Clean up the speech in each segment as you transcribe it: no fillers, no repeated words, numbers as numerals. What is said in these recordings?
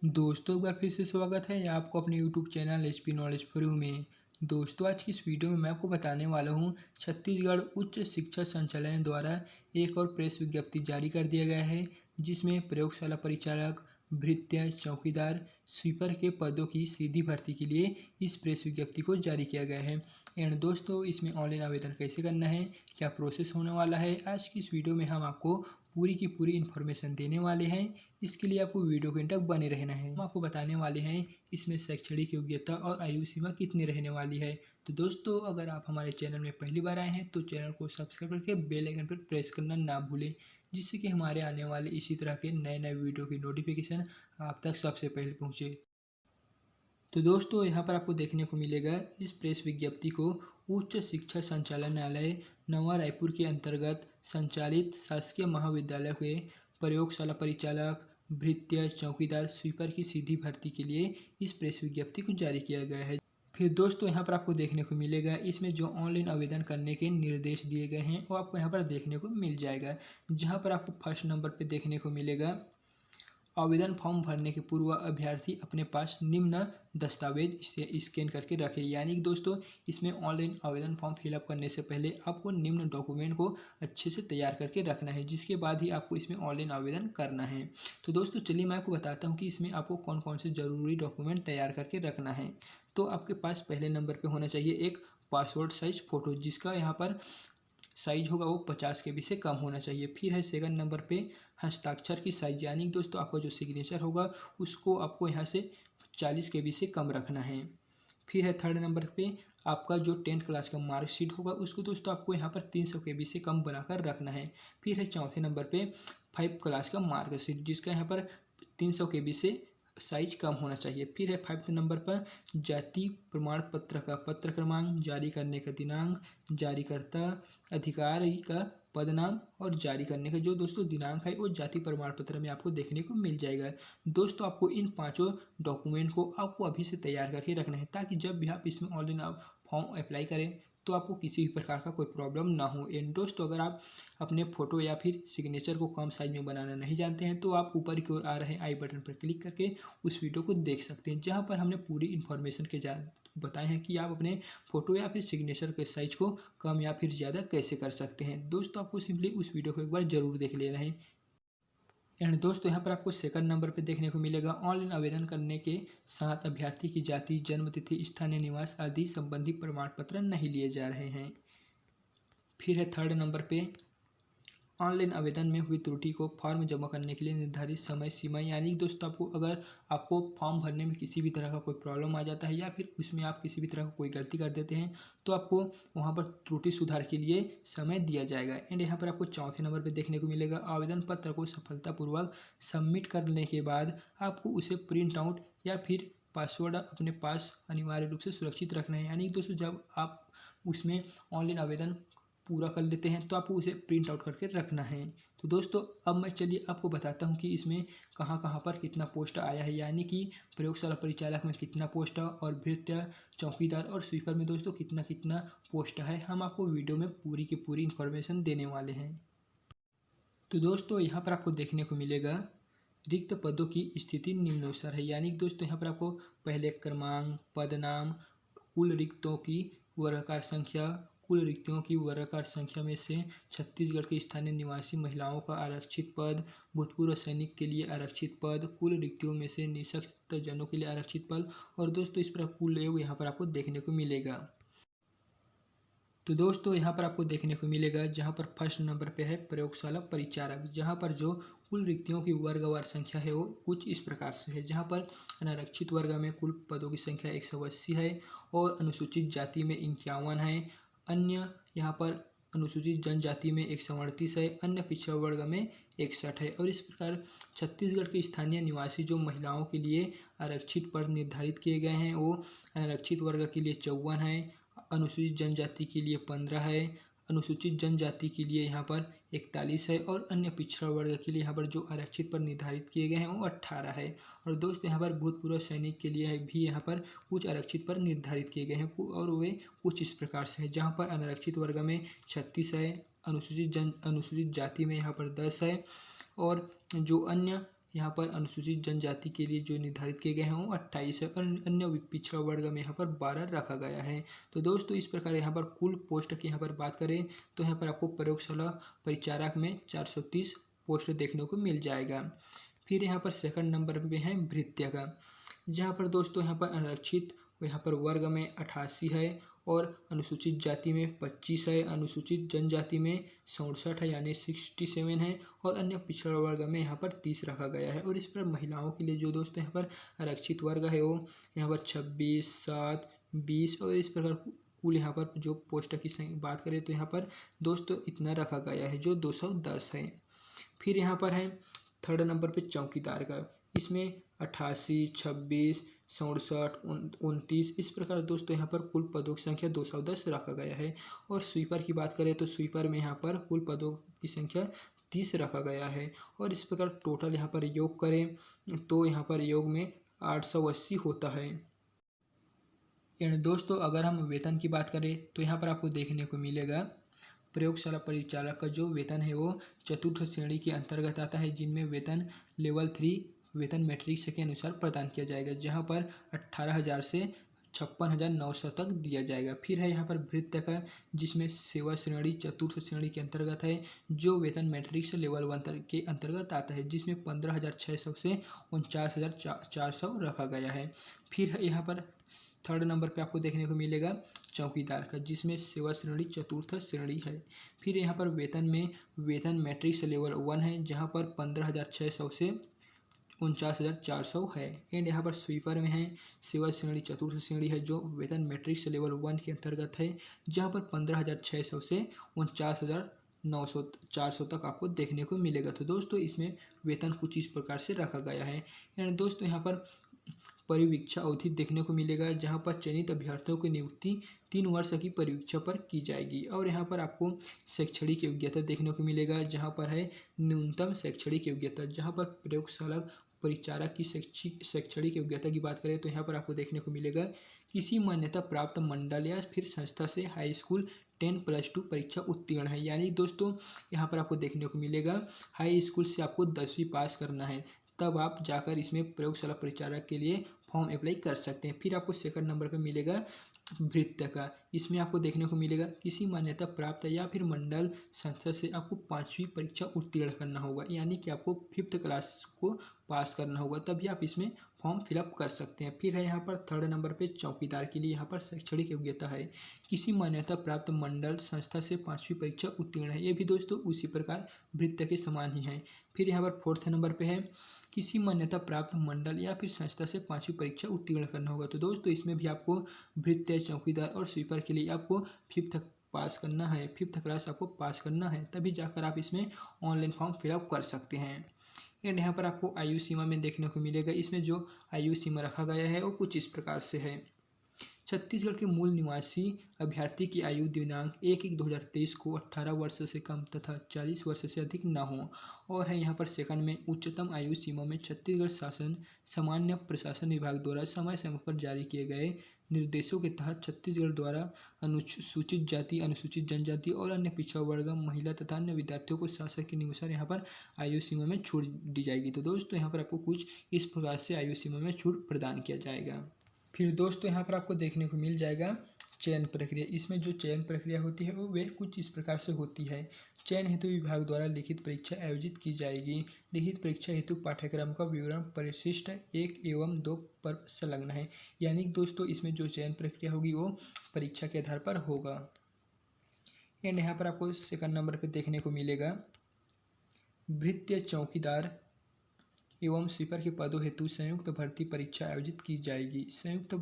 दोस्तों एक बार फिर से स्वागत है आपको अपने YouTube channel HP knowledge for you में। दोस्तों आज की इस वीडियो में मैं आपको बताने वाला हूं छत्तीसगढ़ उच्च शिक्षा संचालय द्वारा एक और प्रेस विज्ञप्ति जारी कर दिया गया है, जिसमें प्रयोगशाला परिचालक, भृत्य, चौकीदार, स्वीपर के पदों की सीधी भर्ती के लिए इस प्रेस विज्ञप्ति को जारी किया गया है। एंड दोस्तों इसमें ऑनलाइन आवेदन कैसे करना है, क्या प्रोसेस होने वाला है, आज की इस वीडियो में हम आपको पूरी की पूरी इन्फॉर्मेशन देने वाले हैं। इसके लिए आपको वीडियो के अंत तक बने रहना है। हम आपको बताने वाले हैं इसमें शैक्षणिक योग्यता और आयु सीमा कितनी रहने वाली है। तो दोस्तों अगर आप हमारे चैनल में पहली बार आए हैं तो चैनल को सब्सक्राइब करके बेल आइकन पर प्रेस करना ना भूलें, जिससे कि हमारे आने वाले इसी तरह के नए नए वीडियो की नोटिफिकेशन आप तक सबसे पहले पहुँचे। तो दोस्तों यहाँ पर आपको देखने को मिलेगा इस प्रेस विज्ञप्ति को उच्च शिक्षा संचालनालय नवा रायपुर के अंतर्गत संचालित शासकीय महाविद्यालय के प्रयोगशाला परिचालक, भृत्य, चौकीदार, स्वीपर की सीधी भर्ती के लिए इस प्रेस विज्ञप्ति को जारी किया गया है। फिर दोस्तों यहाँ पर आपको देखने को मिलेगा इसमें जो ऑनलाइन आवेदन करने के निर्देश दिए गए हैं वो आपको यहाँ पर देखने को मिल जाएगा, जहाँ पर आपको फर्स्ट नंबर पर देखने को मिलेगा आवेदन फॉर्म भरने के पूर्व अभ्यर्थी अपने पास निम्न दस्तावेज से स्कैन करके रखें। यानी कि दोस्तों इसमें ऑनलाइन आवेदन फॉर्म फिलअप करने से पहले आपको निम्न डॉक्यूमेंट को अच्छे से तैयार करके रखना है, जिसके बाद ही आपको इसमें ऑनलाइन आवेदन करना है। तो दोस्तों चलिए मैं आपको बताता हूँ कि इसमें आपको कौन कौन से ज़रूरी डॉक्यूमेंट तैयार करके रखना है। तो आपके पास पहले नंबर पर होना चाहिए एक पासपोर्ट साइज फ़ोटो, जिसका यहाँ पर साइज होगा वो 50 KB से कम होना चाहिए। फिर है सेकंड नंबर पे हस्ताक्षर की साइज, यानी दोस्तों आपका जो सिग्नेचर होगा उसको आपको यहाँ से 40 KB से कम रखना है। फिर है थर्ड नंबर पे आपका जो 10th क्लास का मार्कशीट होगा उसको दोस्तों आपको यहाँ पर 300 KB से कम बनाकर रखना है। फिर है चौथे नंबर पे 5 क्लास का मार्कशीट, जिसका यहाँ पर 300 KB से साइज कम होना चाहिए। फिर है 5th नंबर पर जाति प्रमाण पत्र का पत्र क्रमांक, जारी करने का दिनांक, जारीकर्ता, अधिकारी का पद नाम और जारी करने का जो दोस्तों दिनांक है वो जाति प्रमाण पत्र में आपको देखने को मिल जाएगा। दोस्तों आपको इन पांचों डॉक्यूमेंट को आपको अभी से तैयार करके रखना है, ताकि जब भी आप इसमें ऑनलाइन आप फॉर्म अप्लाई करें तो आपको किसी भी प्रकार का कोई प्रॉब्लम ना हो। एंड दोस्तों अगर आप अपने फ़ोटो या फिर सिग्नेचर को कम साइज में बनाना नहीं जानते हैं तो आप ऊपर की ओर आ रहे आई बटन पर क्लिक करके उस वीडियो को देख सकते हैं, जहाँ पर हमने पूरी इन्फॉर्मेशन के बताए हैं कि आप अपने फ़ोटो या फिर सिग्नेचर के साइज को कम या फिर ज़्यादा कैसे कर सकते हैं। दोस्तों आपको सिंपली उस वीडियो को एक बार ज़रूर देख लेना है। एंड दोस्तों यहाँ पर आपको सेकंड नंबर पे देखने को मिलेगा ऑनलाइन आवेदन करने के साथ अभ्यर्थी की जाति, जन्म तिथि, स्थानीय निवास आदि संबंधी प्रमाण पत्र नहीं लिए जा रहे हैं। फिर है थर्ड नंबर पे ऑनलाइन आवेदन में हुई त्रुटि को फॉर्म जमा करने के लिए निर्धारित समय सीमा, यानी दोस्तों आपको अगर आपको फॉर्म भरने में किसी भी तरह का कोई प्रॉब्लम आ जाता है या फिर उसमें आप किसी भी तरह का कोई गलती कर देते हैं तो आपको वहां पर त्रुटि सुधार के लिए समय दिया जाएगा। एंड यहाँ पर आपको चौथे नंबर पर देखने को मिलेगा आवेदन पत्र को सफलतापूर्वक सबमिट करने के बाद आपको उसे प्रिंट आउट या फिर पासवर्ड अपने पास अनिवार्य रूप से सुरक्षित रखना है। यानी दोस्तों जब आप उसमें ऑनलाइन आवेदन पूरा कर लेते हैं तो आपको उसे प्रिंट आउट करके रखना है। तो दोस्तों अब मैं चलिए आपको बताता हूँ कि इसमें कहाँ कहाँ पर कितना पोस्ट आया है, यानी कि प्रयोगशाला परिचालक में कितना पोस्ट है और भृत्य, चौकीदार और स्वीपर में दोस्तों कितना कितना पोस्ट है। हम आपको वीडियो में पूरी की पूरी इन्फॉर्मेशन देने वाले हैं। तो दोस्तों यहाँ पर आपको देखने को मिलेगा रिक्त पदों की स्थिति निम्नानुसार है, यानी दोस्तों यहाँ पर आपको पहले क्रमांक, पद नाम, कुल रिक्तों की वर्गाकार संख्या, कुल रिक्तियों की वर्गाकार संख्या में से छत्तीसगढ़ के स्थानीय निवासी महिलाओं का आरक्षित पद, भूतपूर्व सैनिक के लिए आरक्षित पद, कुल रिक्तियों में से निःशक्त जनों के लिए आरक्षित पद और दोस्तों इस प्रकार कुल योग यहाँ पर आपको देखने को मिलेगा। तो दोस्तों यहाँ पर आपको देखने को मिलेगा जहाँ पर फर्स्ट नंबर पे है प्रयोगशाला परिचारक, जहाँ पर जो कुल रिक्तियों की वर्गवार संख्या है वो कुछ इस प्रकार से है, जहाँ पर अनारक्षित वर्ग में कुल पदों की संख्या 180 है और अनुसूचित जाति में 51 है, अन्य यहाँ पर अनुसूचित जनजाति में 138 है, अन्य पिछड़ा वर्ग में 61 है। और इस प्रकार छत्तीसगढ़ के स्थानीय निवासी जो महिलाओं के लिए आरक्षित पद निर्धारित किए गए हैं वो अनारक्षित वर्ग के लिए 54 है, अनुसूचित जनजाति के लिए 15 है, अनुसूचित जनजाति के लिए यहाँ पर 41 है और अन्य पिछड़ा वर्ग के लिए यहाँ पर जो आरक्षित पर निर्धारित किए गए हैं वो 18 है। और दोस्त यहाँ पर भूतपूर्व सैनिक के लिए भी यहाँ पर कुछ आरक्षित पर निर्धारित किए गए हैं और वे कुछ इस प्रकार से है, जहाँ पर अनारक्षित वर्ग में 36 है, अनुसूचित जाति में यहाँ पर 10 है और जो अन्य यहाँ पर अनुसूचित जनजाति के लिए जो निर्धारित किए गए हैं वो 28 है और अन्य पिछड़ा वर्ग में यहाँ पर 12 रखा गया है। तो दोस्तों इस प्रकार यहाँ पर कुल पोस्ट की यहाँ पर बात करें तो यहाँ पर आपको प्रयोगशाला परिचारक में 430 पोस्ट देखने को मिल जाएगा। फिर यहाँ पर सेकंड नंबर पे है भृत्य का, जहाँ पर दोस्तों यहाँ पर आरक्षित यहाँ पर वर्ग में 88 है और अनुसूचित जाति में 25 है, अनुसूचित जनजाति में 67 है यानी 67 है और अन्य पिछड़ा वर्ग में यहाँ पर 30 रखा गया है। और इस पर महिलाओं के लिए जो दोस्तों यहाँ पर आरक्षित वर्ग है वो यहाँ पर 26, 7, 20 और इस प्रकार कुल यहाँ पर जो पोस्ट की बात करें तो यहाँ पर दोस्तों इतना रखा गया है जो 210 है। फिर यहाँ पर है थर्ड नंबर पे चौकीदार का, इसमें 88, 26, 67, 29 इस प्रकार दोस्तों यहाँ पर कुल पदों की संख्या 210 रखा गया है। और स्वीपर की बात करें तो स्वीपर में यहाँ पर कुल पदों की संख्या 30 रखा गया है। और इस प्रकार टोटल यहाँ पर योग करें तो यहाँ पर योग में 880 होता है। यानी दोस्तों अगर हम वेतन की बात करें तो यहाँ पर आपको देखने को मिलेगा प्रयोगशाला परिचालक का जो वेतन है वो चतुर्थ श्रेणी के अंतर्गत आता है, जिनमें वेतन लेवल 3 वेतन मैट्रिक्स के अनुसार प्रदान किया जाएगा, जहां पर 18,000 से 56,900 तक दिया जाएगा। फिर है यहाँ पर भृत्य का, जिसमें सेवा श्रेणी चतुर्थ श्रेणी के अंतर्गत है, जो वेतन मैट्रिक्स लेवल 1 के अंतर्गत आता है, जिसमें 15,600 से 49,400 रखा गया है। फिर है यहाँ पर थर्ड नंबर पे आपको देखने को मिलेगा चौकीदार का, जिसमें सेवा श्रेणी चतुर्थ श्रेणी है। फिर यहाँ पर वेतन में वेतन मैट्रिक्स लेवल 1 है, जहाँ पर 15,600 से 49,400 है। एंड यहाँ पर स्वीपर में है सेवा श्रेणी चतुर्थ श्रेणी है, जो वेतन मैट्रिक्स लेवल 1 के अंतर्गत है, जहाँ पर 15,600 से 49,400 तक आपको देखने को मिलेगा। तो दोस्तों इसमें वेतन कुछ इस प्रकार से रखा गया है। एंड दोस्तों यहाँ पर परिवीक्षा अवधि देखने को मिलेगा, जहां पर चयनित अभ्यर्थियों की नियुक्ति 3 वर्ष की परिवीक्षा पर की जाएगी। और यहां पर आपको शैक्षणिक योग्यता देखने को मिलेगा, जहां पर है न्यूनतम शैक्षणिक योग्यता, जहां पर प्रयोगशाला परिचारक की शैक्षणिक योग्यता की बात करें तो यहाँ पर आपको देखने को मिलेगा किसी मान्यता प्राप्त मंडल या फिर संस्था से हाई स्कूल 10+2 परीक्षा उत्तीर्ण है। यानी दोस्तों यहाँ पर आपको देखने को मिलेगा हाई स्कूल से आपको 10वीं पास करना है, तब आप जाकर इसमें प्रयोगशाला परिचारक के लिए फॉर्म अप्लाई कर सकते हैं। फिर आपको सेकंड नंबर पे मिलेगा भृत्य का, इसमें आपको देखने को मिलेगा किसी मान्यता प्राप्त या फिर मंडल संस्था से आपको 5वीं परीक्षा उत्तीर्ण करना होगा, यानी कि आपको 5th क्लास को पास करना होगा, तभी आप इसमें फॉर्म फिलअप कर सकते हैं। फिर है यहाँ पर थर्ड नंबर पे चौकीदार के लिए यहाँ पर शैक्षणिक योग्यता है किसी मान्यता प्राप्त मंडल संस्था से 5वीं परीक्षा उत्तीर्ण है। ये भी दोस्तों उसी प्रकार भृत्य के समान ही है। फिर यहाँ पर फोर्थ नंबर पे है किसी मान्यता प्राप्त मंडल या फिर संस्था से 5वीं परीक्षा उत्तीर्ण करना होगा। तो दोस्तों इसमें भी आपको भृत्य, चौकीदार और स्वीपर के लिए आपको 5th पास करना है, 5th क्लास आपको पास करना है, तभी जाकर आप इसमें ऑनलाइन फॉर्म फिलअप कर सकते हैं। एंड यहाँ पर आपको आयु सीमा में देखने को मिलेगा, इसमें जो आयु सीमा रखा गया है वो कुछ इस प्रकार से है। छत्तीसगढ़ के मूल निवासी अभ्यर्थी की आयु दिनांक 1/1/2023 को 18 वर्ष से कम तथा 40 वर्ष से अधिक न हो। और है यहाँ पर सेकंड में उच्चतम आयु सीमा में छत्तीसगढ़ शासन सामान्य प्रशासन विभाग द्वारा समय समय पर जारी किए गए निर्देशों के तहत छत्तीसगढ़ द्वारा अनुसूचित जाति, अनुसूचित जनजाति और अन्य पिछड़ा वर्ग, महिला तथा अन्य विद्यार्थियों को शासन के अनुसार यहाँ पर आयु सीमा में छूट दी जाएगी। तो दोस्तों यहाँ पर आपको कुछ इस प्रकार से आयु सीमा में छूट प्रदान किया जाएगा। फिर दोस्तों यहाँ पर आपको देखने को मिल जाएगा चयन प्रक्रिया। इसमें जो चयन प्रक्रिया होती है वो वे कुछ इस प्रकार से होती है। चयन हेतु विभाग द्वारा लिखित परीक्षा आयोजित की जाएगी। लिखित परीक्षा हेतु पाठ्यक्रम का विवरण परिशिष्ट 1 एवं 2 पर संलग्न है। यानी दोस्तों इसमें जो चयन प्रक्रिया होगी वो परीक्षा के आधार पर होगा। एंड यहाँ पर आपको सेकंड नंबर पर देखने को मिलेगा भृत्य, चौकीदार एवं स्वीपर के पदों हेतु संयुक्त भर्ती परीक्षा आयोजित की जाएगी। संयुक्त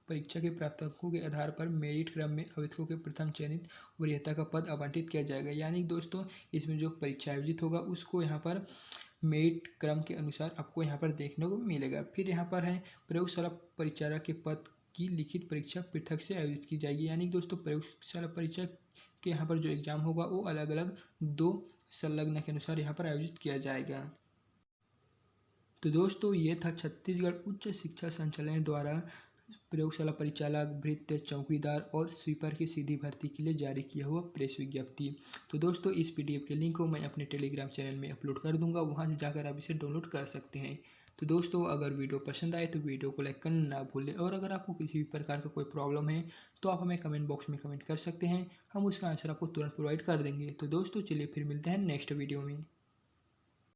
परीक्षा के प्राप्तांकों के आधार पर मेरिट क्रम में अभ्यर्थियों के प्रथम चयनित वरीयता का पद आवंटित किया जाएगा। यानी दोस्तों इसमें जो परीक्षा आयोजित होगा उसको यहाँ पर मेरिट क्रम के अनुसार आपको यहाँ पर देखने को मिलेगा। फिर यहाँ पर है प्रयोगशाला परिचारक के पद की लिखित परीक्षा पृथक से आयोजित की जाएगी। यानी दोस्तों प्रयोगशाला परीक्षा के यहाँ पर जो एग्जाम होगा वो अलग अलग 2 संलग्न के अनुसार यहाँ पर आयोजित किया जाएगा। तो दोस्तों ये था छत्तीसगढ़ उच्च शिक्षा संचालय द्वारा प्रयोगशाला परिचालक, भृत्य, चौकीदार और स्वीपर की सीधी भर्ती के लिए जारी किया हुआ प्रेस विज्ञप्ति। तो दोस्तों इस पीडीएफ के लिंक को मैं अपने टेलीग्राम चैनल में अपलोड कर दूंगा, वहां से जाकर आप इसे डाउनलोड कर सकते हैं। तो दोस्तों अगर वीडियो पसंद आए तो वीडियो को लाइक करना ना भूलें, और अगर आपको किसी भी प्रकार का कोई प्रॉब्लम है तो आप हमें कमेंट बॉक्स में कमेंट कर सकते हैं, हम उसका आंसर आपको तुरंत प्रोवाइड कर देंगे। तो दोस्तों चलिए फिर मिलते हैं नेक्स्ट वीडियो में।